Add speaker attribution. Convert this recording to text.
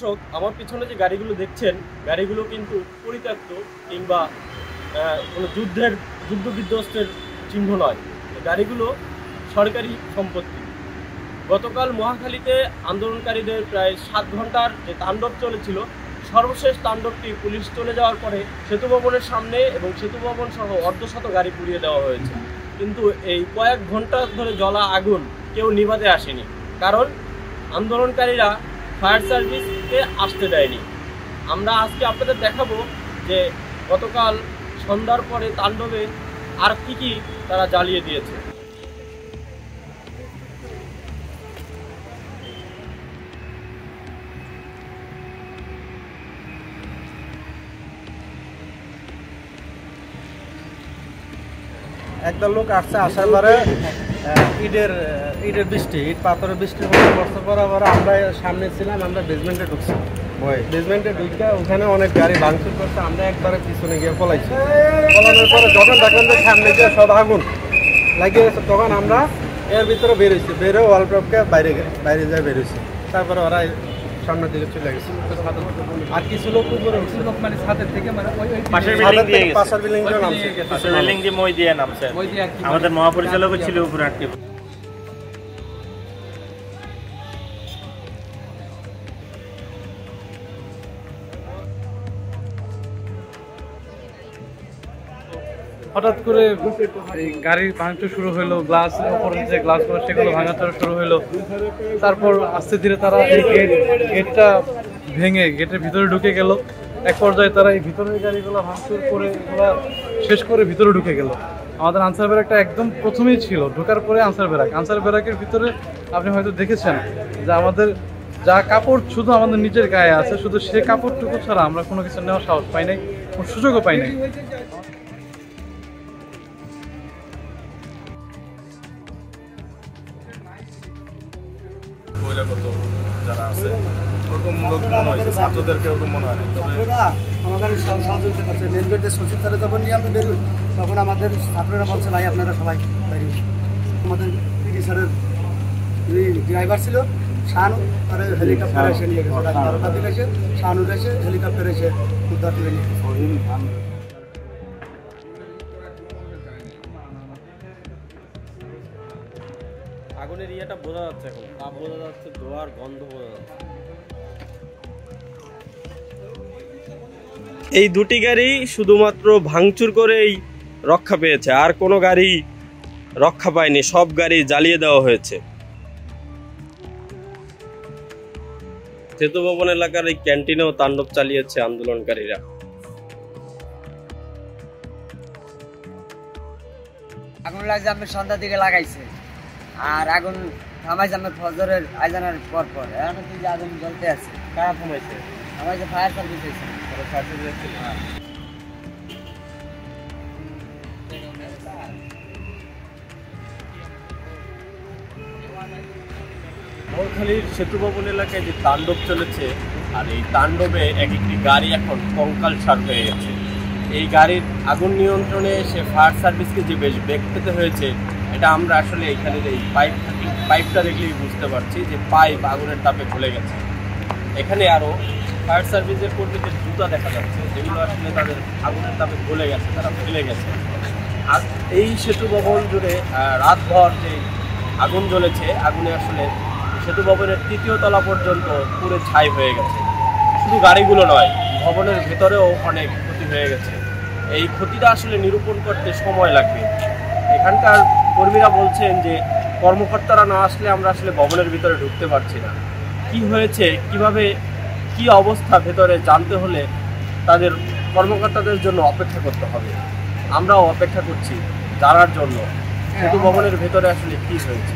Speaker 1: দর্শক, আমার পিছনে যে গাড়িগুলো দেখছেন, গাড়িগুলো কিন্তু পরিত্যক্ত কিংবা কোনো যুদ্ধ বিধ্বস্তের চিহ্ন নয়। গাড়িগুলো সরকারি সম্পত্তি। গতকাল মহাখালীতে আন্দোলনকারীদের প্রায় 7 ঘন্টার যে তাণ্ডব চলেছিল, সর্বশেষ তাণ্ডবটি পুলিশ চলে যাওয়ার পরে সেতু ভবনের সামনে এবং সেতু ভবন সহ অর্ধশত গাড়ি পুড়িয়ে দেওয়া হয়েছে। কিন্তু এই কয়েক ঘন্টা ধরে জ্বলা আগুন কেউ নিভাতে আসেনি, কারণ আন্দোলনকারীরা ফায়ার সার্ভিসকে আসতে দেয়নি। আমরা আজকে আপনাদের দেখাবো যে গতকাল সন্ধ্যার পরে তাণ্ডবে আর কি তারা জ্বালিয়ে দিয়েছে।
Speaker 2: একদল লোক আসছে, আসার পরে ইটের বৃষ্টি, ইট পাথরের বৃষ্টির মধ্যে বর্ষা করার পরে আমরা সামনে ছিলাম, আমরা বেসমেন্টে ঢুকছি। বেসমেন্টে ঢুকে ওখানে অনেক গাড়ি ভাঙচুর করছে, আমরা একবারে পিছনে গিয়ে পলাইছি। পলানোর পরে যখন দেখলাম যে সামনে গিয়ে সব আগুন লাগিয়ে গেছে, তখন আমরা এর ভিতরে বেরোইছি, বেরো ওয়ালপ্রপকে বাইরে যায় বেরোইছি। তারপরে ওরা সামনের দিকে চলে গেছে। আর কিছু লোক উপরে মানে ছাদের থেকে পাশের বিল্ডিং দিয়ে মই দিয়ে নামছে। আমাদের মহাপরিচালক ছিল উপরে আটকে।
Speaker 3: হঠাৎ করে গাড়ির ভাঙচুর শুরু হলো, গ্লাস উপরে যে গ্লাসগুলো সেগুলো ভাঙাচুরা শুরু হলো। তারপর আস্তে ধীরে তারা এই গেটটা ভেঙে গেটের ভিতরে ঢুকে গেল। এক পর্যায়ে তারা এই ভিতরের গাড়িগুলো ভাঙচুর করে এগুলো শেষ করে ভিতরে ঢুকে গেল। আমাদের আনসার ব্যারাকটা একদম প্রথমেই ছিল, ঢোকার পরে আনসার ব্যারাকের ভিতরে আপনি হয়তো দেখেছেন যে আমাদের যা কাপড় শুধু আমাদের নিজের গায়ে আছে, শুধু সে কাপড়টুকু ছাড়া আমরা কোনো কিছু নেওয়ার সাহস পাই নাই, কোনো সুযোগও পাই নাই।
Speaker 2: যারা আছে ওরকম লোক মনে হয়েছে, ছাত্রদেরকে ওরকম মনে হয় না।
Speaker 4: আমাদের সহযোগিতা করছে মেন গেটের সচিব তারা যখন নিয়ে আমরা বেরোই, তখন আমাদের ছাত্ররা বলছে ভাই আপনারা সবাই বেরিয়ে। আমাদের পিডি স্যারের ড্রাইভার ছিল শাহানু, তারা হেলিকপ্টার এসে নিয়ে গেছে, তারা দিকে এসে শাহানুর এসে হেলিকপ্টার এসে উদ্ধার করে নিয়ে গেছে।
Speaker 1: আগুনের ইয়েটা বোঝা যাচ্ছে, এখন তাপ বোঝা যাচ্ছে, ধোঁয়ার গন্ধ বোঝা যাচ্ছে। এই দুটি গাড়ি শুধুমাত্র ভাঙচুর করেই রক্ষা পেয়েছে, আর কোনো গাড়ি রক্ষা পায়নি, সব গাড়ি জ্বালিয়ে দেওয়া হয়েছে। সেতু ভবন এলাকার এই ক্যান্টিনেও তাণ্ডব চালিয়েছে আন্দোলনকারীরা।
Speaker 5: আগুন লাগছে আমি সন্ধ্যার দিকে লাগাইছে, আর আগুন থামাইছে আমি ফজরের আজানের পর এখন তুই যে আগুন জ্বলতে আছে।
Speaker 1: কারা থামাইছে?
Speaker 5: আমার যে ফায়ার সার্ভিস হয়েছে।
Speaker 1: মহাখালীর সেতু ভবন এলাকায় যে তাণ্ডব চলেছে, আর এই তাণ্ডবে এক একটি গাড়ি এখন কঙ্কালসার হয়ে গেছে। এই গাড়ির আগুন নিয়ন্ত্রণে সে ফায়ার সার্ভিসকে যে বেশ বেগ পেতে হয়েছে, এটা আমরা আসলে এখানে এই পাইপটা দেখলেই বুঝতে পারছি যে পাইপ আগুনের তাপে খুলে গেছে। এখানে আরও ফায়ার সার্ভিসের কর্মীদের জুতা দেখা যাচ্ছে, যেগুলো আসলে তাদের আগুনের তাপে গলে গেছে, তারা ফেলে গেছে। আর এই সেতু ভবন জুড়ে রাতভর যে আগুন জ্বলেছে, আগুনে আসলে সেতু ভবনের 3য় তলা পর্যন্ত পুরো ছাই হয়ে গেছে। শুধু গাড়িগুলো নয়, ভবনের ভেতরেও অনেক ক্ষতি হয়ে গেছে। এই ক্ষতিটা আসলে নিরূপণ করতে সময় লাগবে। এখানকার কর্মীরা বলছেন যে কর্মকর্তারা না আসলে আমরা আসলে ভবনের ভিতরে ঢুকতে পারছি না। কি হয়েছে, কিভাবে কি অবস্থা ভেতরে জানতে হলে তাদের কর্মকর্তাদের জন্য অপেক্ষা করতে হবে। আমরাও অপেক্ষা করছি জানার জন্য সেতু ভবনের ভেতরে আসলে কি হয়েছে।